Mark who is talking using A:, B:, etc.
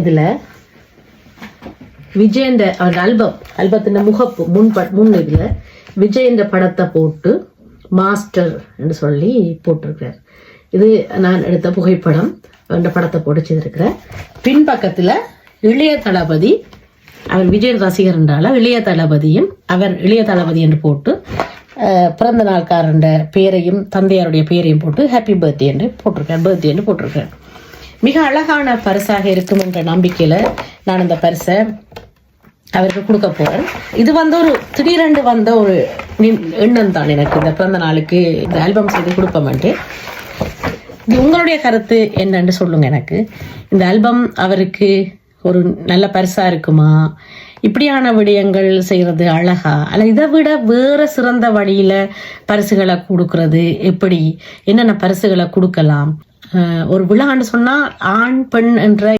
A: இதில் விஜயண்ட ஆல்பத்தின் முகப்பு முன் இதில் விஜயண்ட படத்தை போட்டு மாஸ்டர் என்று சொல்லி போட்டிருக்கிறார். இது நான் எடுத்த புகைப்படம். அந்த படத்தை போட்டு செய்திருக்கிறேன். பின்பக்கத்தில் இளைய தளபதி, அவர் விஜய் ரசிகர் என்றால இளைய தளபதியும் அவர் இளைய தளபதி என்று போட்டு பிறந்த நாள்காரண்ட பேரையும் தந்தையாருடைய பேரையும் போட்டு ஹாப்பி பர்த்டே என்று போட்டிருக்கேன். மிக அழகான பரிசாக இருக்கும் என்ற நம்பிக்கையில் நான் இந்த பரிசை அவருக்கு கொடுக்க போகிறேன். இது ஒரு திடீரென்று வந்த ஒரு எண்ணம் தான் எனக்கு. இந்த பிறந்த நாளுக்கு இந்த ஆல்பம் செய்து கொடுப்போம்ட்டு. இது உங்களுடைய கருத்து என்னன்னு சொல்லுங்க எனக்கு. இந்த ஆல்பம் அவருக்கு ஒரு நல்ல பரிசா இருக்குமா? இப்படியான விடயங்கள் செய்யறது அழகா, அல்ல இதை விட வேற சிறந்த வழியில பரிசுகளை கொடுக்கறது எப்படி, என்னென்ன பரிசுகளை கொடுக்கலாம்? ஒரு விழான்னு சொன்னா ஆண் பெண் என்ற